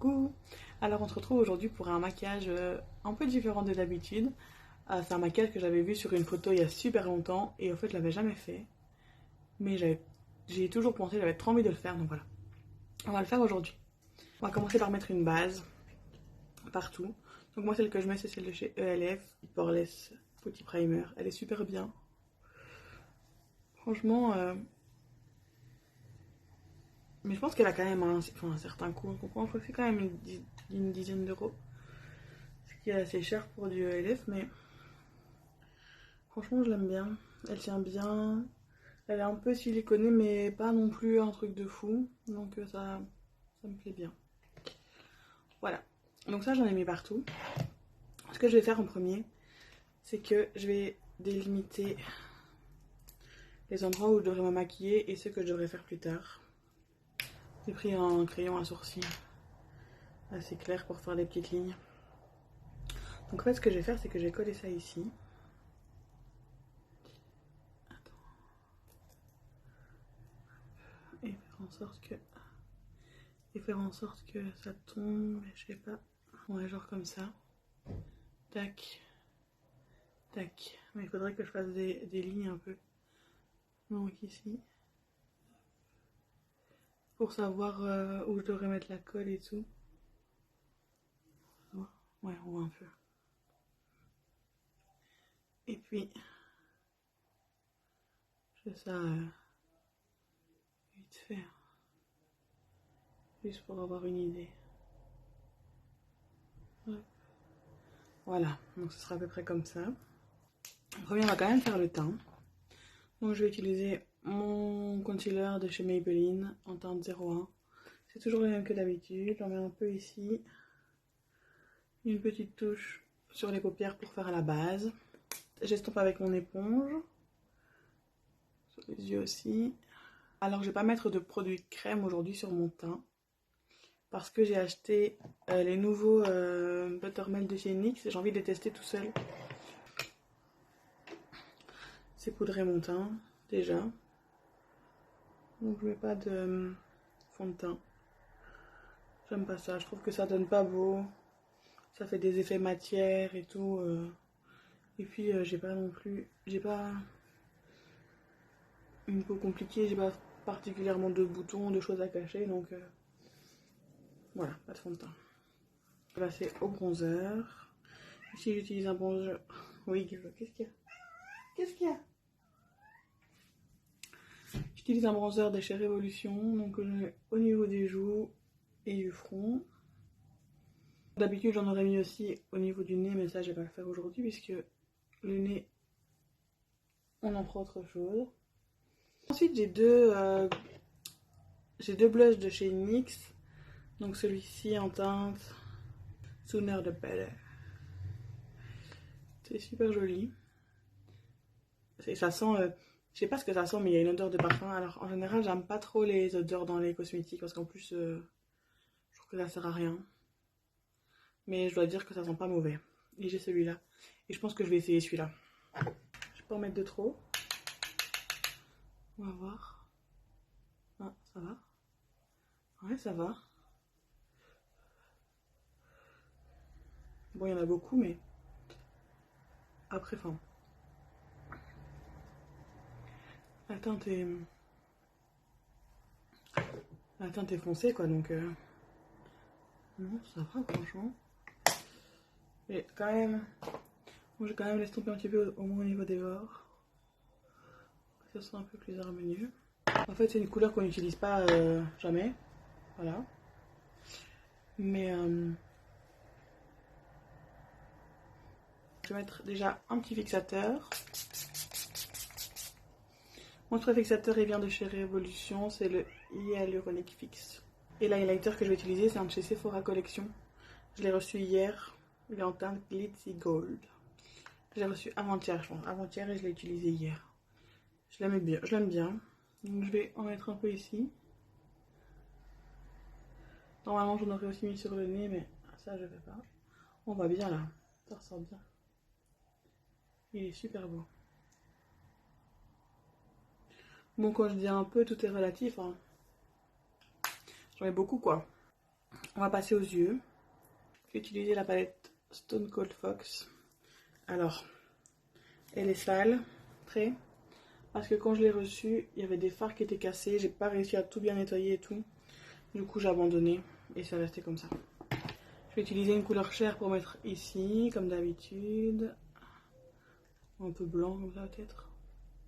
Coucou. Alors on se retrouve aujourd'hui pour un maquillage un peu différent de d'habitude. C'est un maquillage que j'avais vu sur une photo il y a super longtemps et en fait je l'avais jamais fait. Mais j'ai toujours pensé, j'avais trop envie de le faire, donc voilà. On va le faire aujourd'hui. On va commencer par mettre une base partout. Donc moi celle que je mets c'est celle de chez ELF, Poreless Putty Primer. Elle est super bien. Franchement, mais je pense qu'elle a quand même un certain coût. On comprend que c'est quand même une dizaine d'euros. Ce qui est assez cher pour du ELF, mais franchement je l'aime bien. Elle tient bien. Elle est un peu siliconée, mais pas non plus un truc de fou. Donc ça me plaît bien. Voilà. Donc ça j'en ai mis partout. Ce que je vais faire en premier, c'est que je vais délimiter les endroits où je devrais me maquiller et ceux que je devrais faire plus tard. J'ai pris un crayon à sourcils assez clair pour faire des petites lignes. Donc en fait ce que je vais faire, c'est que je vais coller ça ici. Et faire en sorte que ça tombe, je sais pas. Ouais, genre comme ça. Tac. Tac. Mais il faudrait que je fasse des lignes un peu. Donc ici. Pour savoir où je devrais mettre la colle et tout. Ouais, on voit un peu. Et puis, je fais ça vite fait. Juste pour avoir une idée. Ouais. Voilà, donc ce sera à peu près comme ça. En premier, on va quand même faire le teint. Donc je vais utiliser mon concealer de chez Maybelline en teinte 01. C'est toujours le même que d'habitude. J'en mets un peu ici. Une petite touche sur les paupières pour faire la base. J'estompe avec mon éponge. Sur les yeux aussi. Alors je vais pas mettre de produit crème aujourd'hui sur mon teint. Parce que j'ai acheté les nouveaux Buttermelt de chez NYX et j'ai envie de les tester tout seul. C'est poudrer mon teint déjà. Donc je mets pas de fond de teint. J'aime pas ça, je trouve que ça donne pas beau. Ça fait des effets matière et tout. Et puis j'ai pas non plus... J'ai pas une peau compliquée, j'ai pas particulièrement de boutons, de choses à cacher. Donc voilà, pas de fond de teint. Je vais passer au bronzer. Ici j'utilise un bronzer... Oui, qu'est-ce qu'il y a? Qu'est-ce qu'il y a? J'utilise un bronzer de chez Révolution, donc au niveau des joues et du front. D'habitude j'en aurais mis aussi au niveau du nez, mais ça je vais pas le faire aujourd'hui puisque le nez, on en fera autre chose. Ensuite j'ai deux blushs de chez NYX, donc celui-ci en teinte Sooner the Better. C'est super joli. Ça sent, je sais pas ce que ça sent, mais il y a une odeur de parfum. Alors en général j'aime pas trop les odeurs dans les cosmétiques parce qu'en plus je trouve que ça sert à rien. Mais je dois dire que ça sent pas mauvais. Et j'ai celui-là. Et je pense que je vais essayer celui-là. Je vais pas en mettre de trop. On va voir. Ah, ça va. Ouais, ça va. Bon, il y en a beaucoup, mais après, enfin... La teinte est foncée, quoi, donc... Non, ça va, franchement. Mais quand même... Bon, j'ai quand même l'estomper un petit peu, au moins au niveau des bords. Que ça soit un peu plus harmonieux. En fait, c'est une couleur qu'on n'utilise pas jamais. Voilà. Mais... je vais mettre déjà un petit fixateur. Mon spray fixateur il vient de chez Révolution, c'est le Hyaluronic Fix. Et l'highlighter que je vais utiliser, c'est un de chez Sephora Collection. Je l'ai reçu hier, il est en teinte Glitzy Gold. Je l'ai reçu avant-hier, je pense. Avant-hier et je l'ai utilisé hier. Je l'aime bien. Donc je vais en mettre un peu ici. Normalement j'en aurais aussi mis sur le nez, mais ça je fais pas. On va bien là, ça ressort bien. Il est super beau. Bon, quand je dis un peu, tout est relatif. Hein. J'en ai beaucoup, quoi. On va passer aux yeux. J'ai utilisé la palette Stone Cold Fox. Alors, elle est sale, très. Parce que quand je l'ai reçue, il y avait des fards qui étaient cassés. J'ai pas réussi à tout bien nettoyer et tout. Du coup, j'ai abandonné et c'est resté comme ça. Je vais utiliser une couleur chère pour mettre ici, comme d'habitude. Un peu blanc comme ça peut-être.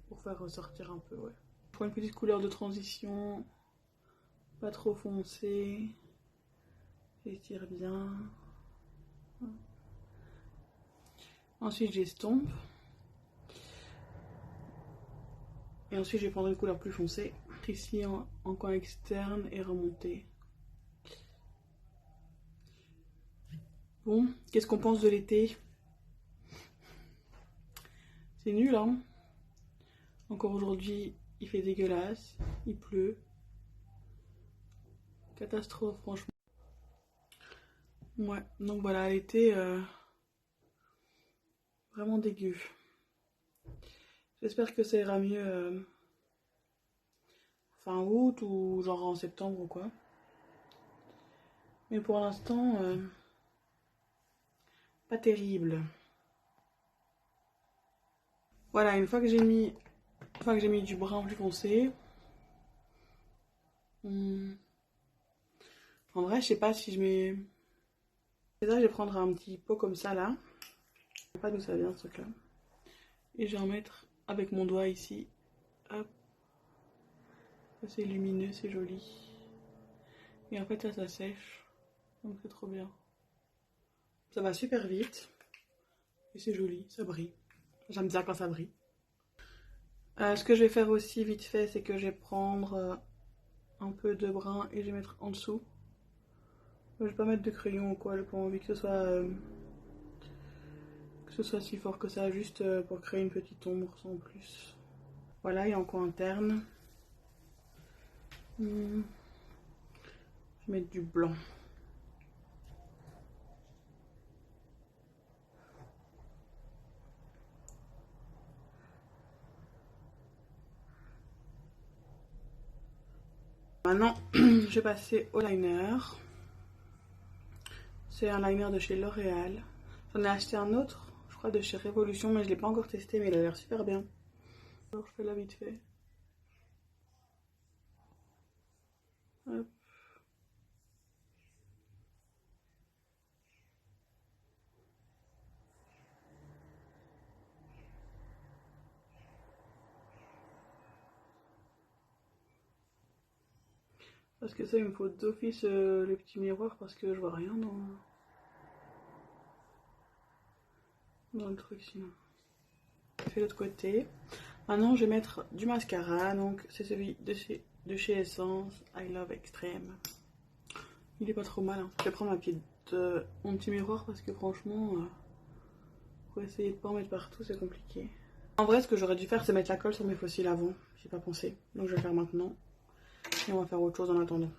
Pour faire ressortir un peu, ouais. Je prends une petite couleur de transition. Pas trop foncée. J'étire bien. Ensuite, j'estompe. Et ensuite, je vais prendre une couleur plus foncée. Ici, en coin externe et remonter. Bon, qu'est-ce qu'on pense de l'été? C'est nul, hein? Encore aujourd'hui, il fait dégueulasse. Il pleut. Catastrophe, franchement. Ouais, donc voilà, l'été, vraiment dégueu. J'espère que ça ira mieux fin août ou genre en septembre ou quoi. Mais pour l'instant, pas terrible. Voilà, une fois que j'ai mis du brun plus foncé, en vrai, je sais pas si je mets. Et là, je vais prendre un petit pot comme ça là. Je sais pas d'où ça vient ce truc là. Et je vais en mettre avec mon doigt ici. Hop. C'est lumineux, c'est joli. Et en fait, ça sèche. Donc c'est trop bien. Ça va super vite. Et c'est joli, ça brille. J'aime bien quand ça brille. Ce que je vais faire aussi vite fait, c'est que je vais prendre un peu de brun et je vais mettre en dessous. Je vais pas mettre de crayon ou quoi, j'ai pas envie que ce soit si fort que ça, juste pour créer une petite ombre sans plus. Voilà, et en coin interne, je vais mettre du blanc. Maintenant, je vais passer au liner. C'est un liner de chez L'Oréal. J'en ai acheté un autre, je crois de chez Révolution, mais je l'ai pas encore testé, mais il a l'air super bien. Alors je fais là vite fait. Hop. Parce que ça, il me faut d'office le petit miroir parce que je vois rien dans le truc sinon. Je fais l'autre côté. Maintenant, je vais mettre du mascara. Donc, c'est celui de chez Essence, I Love Extreme. Il est pas trop mal. Hein. Je vais prendre mon petit miroir parce que franchement, pour essayer de pas en mettre partout, c'est compliqué. En vrai, ce que j'aurais dû faire, c'est mettre la colle sur mes faux cils avant. J'ai pas pensé. Donc, je vais le faire maintenant. Et on va faire autre chose en attendant.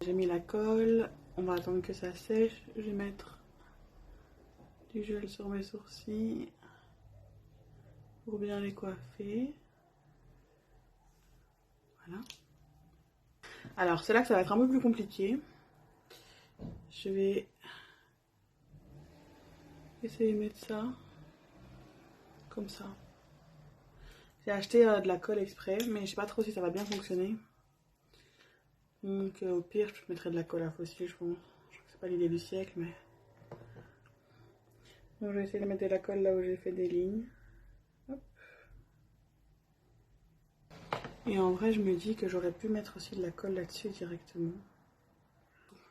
J'ai mis la colle. On va attendre que ça sèche. Je vais mettre du gel sur mes sourcils pour bien les coiffer. Voilà. Alors, c'est là que ça va être un peu plus compliqué. Je vais essayer de mettre ça comme ça. J'ai acheté de la colle exprès, mais je sais pas trop si ça va bien fonctionner. Donc au pire, je mettrai de la colle à faux cils, je pense. Je crois que c'est pas l'idée du siècle, mais... Donc je vais essayer de mettre de la colle là où j'ai fait des lignes. Hop. Et en vrai, je me dis que j'aurais pu mettre aussi de la colle là-dessus directement.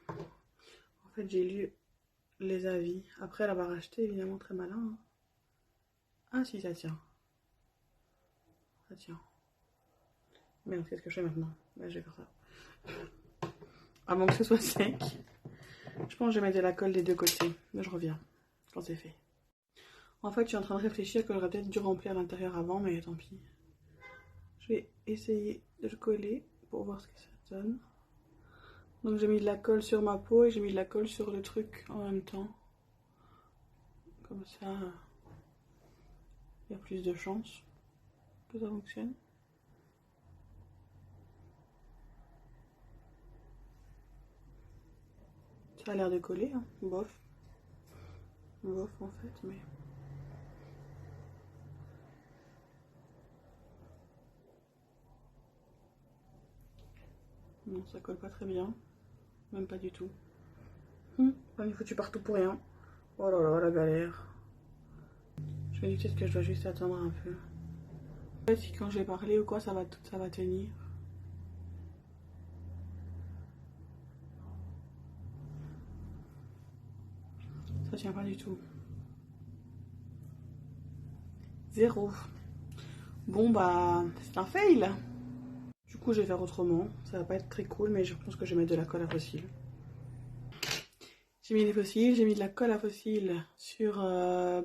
En fait, j'ai lu les avis. Après l'avoir acheté, évidemment, très malin. Hein. Ah si, ça tient. Ça tient. Merde, qu'est-ce que je fais maintenant? Bah, je vais faire ça. Avant que ce soit sec. Je pense que je vais mettre de la colle des deux côtés. Mais je reviens quand c'est fait. En fait, je suis en train de réfléchir que j'aurais peut-être dû remplir l'intérieur avant, mais tant pis. Je vais essayer de le coller pour voir ce que ça donne. Donc j'ai mis de la colle sur ma peau et j'ai mis de la colle sur le truc en même temps. Comme ça, il y a plus de chances que ça fonctionne. Ça a l'air de coller, hein. Bof. Bof en fait, mais... Non, ça colle pas très bien. Même pas du tout. Pas mis foutu partout pour rien. Oh là là, la galère. Je me dis peut-être que je dois juste attendre un peu. En fait, si quand je vais parler ou quoi, ça va tenir. Ça tient pas du tout. Zéro. Bon bah, c'est un fail. Du coup, je vais faire autrement. Ça va pas être très cool, mais je pense que je vais mettre de la colle à fossile. J'ai mis des fossiles, j'ai mis de la colle à fossile sur là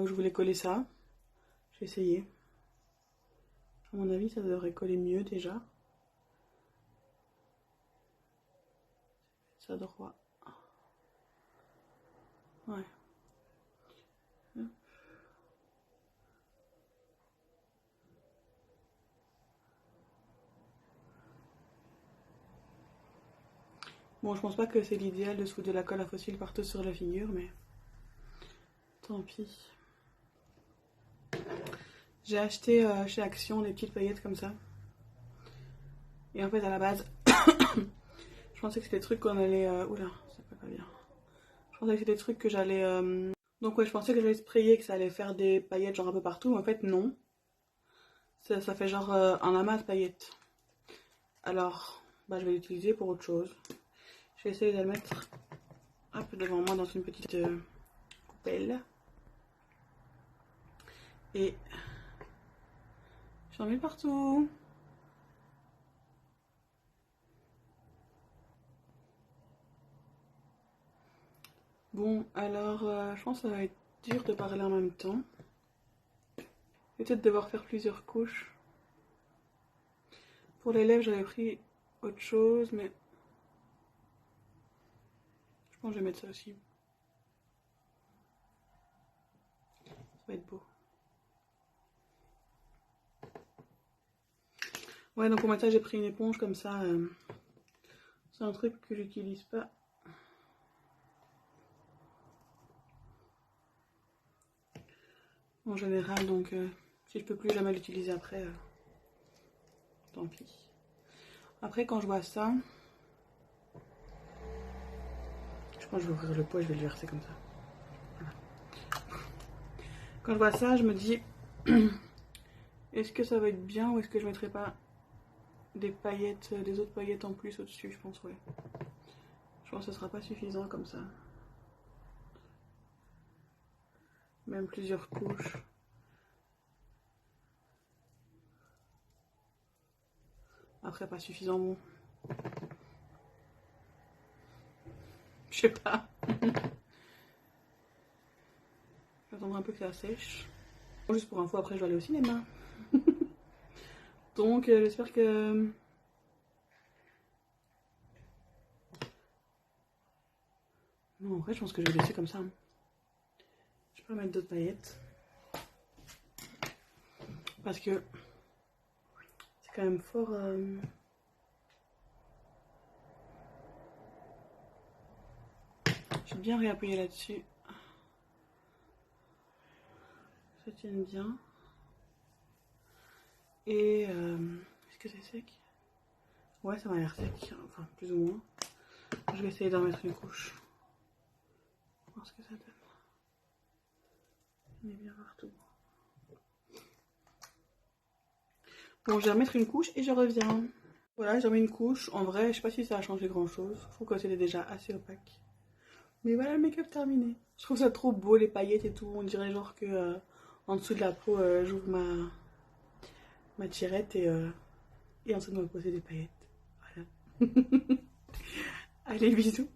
où je voulais coller ça. Je vais essayer. À mon avis, ça devrait coller mieux déjà. Ça droit. Ouais. Bon, je pense pas que c'est l'idéal de se foutre de la colle à fossile partout sur la figure, mais tant pis. J'ai acheté chez Action des petites paillettes comme ça. Et en fait, à la base, je pensais que c'était des trucs qu'on allait... Oula, ça fait pas bien. Je pensais que c'était des trucs que j'allais... Donc ouais, je pensais que j'allais sprayer, que ça allait faire des paillettes genre un peu partout, mais en fait non. Ça fait genre un amas de paillettes. Alors, bah, je vais l'utiliser pour autre chose. Je vais essayer de le mettre un peu devant moi dans une petite coupelle. Et j'en mets partout. Bon, alors je pense que ça va être dur de parler en même temps. Peut-être devoir faire plusieurs couches. Pour les lèvres, j'avais pris autre chose, mais je pense que je vais mettre ça aussi. Ça va être beau. Ouais, donc pour mettre ça, j'ai pris une éponge comme ça. C'est un truc que j'utilise pas. En général, donc si je peux plus jamais l'utiliser après, tant pis. Après, quand je vois ça, je pense que je vais ouvrir le pot et je vais le verser comme ça. Voilà. Quand je vois ça, je me dis, est-ce que ça va être bien ou est-ce que je mettrai pas des paillettes, des autres paillettes en plus au-dessus? Je pense, ouais. Je pense que ce sera pas suffisant comme ça. Même plusieurs couches. Après, pas suffisant, bon. Je sais pas. J'attendrai un peu que ça sèche. Juste pour info, après je dois aller au cinéma. Donc j'espère que... Non, en vrai je pense que je vais laisser comme ça. Je peux mettre d'autres paillettes. Parce que c'est quand même fort... J'ai bien réappuyé là-dessus. Ça tient bien. Et est-ce que c'est sec? Ouais, ça m'a l'air sec, enfin plus ou moins. Je vais essayer d'en mettre une couche. Voir ce que ça donne. On est bien partout. Bon, je vais remettre une couche et je reviens. Voilà, j'ai remis une couche. En vrai, je sais pas si ça a changé grand chose. Je trouve que c'était déjà assez opaque. Mais voilà, le make-up terminé. Je trouve ça trop beau, les paillettes et tout. On dirait genre que en dessous de la peau, j'ouvre ma tirette et en dessous de ma peau, c'est des paillettes. Voilà. Allez, bisous.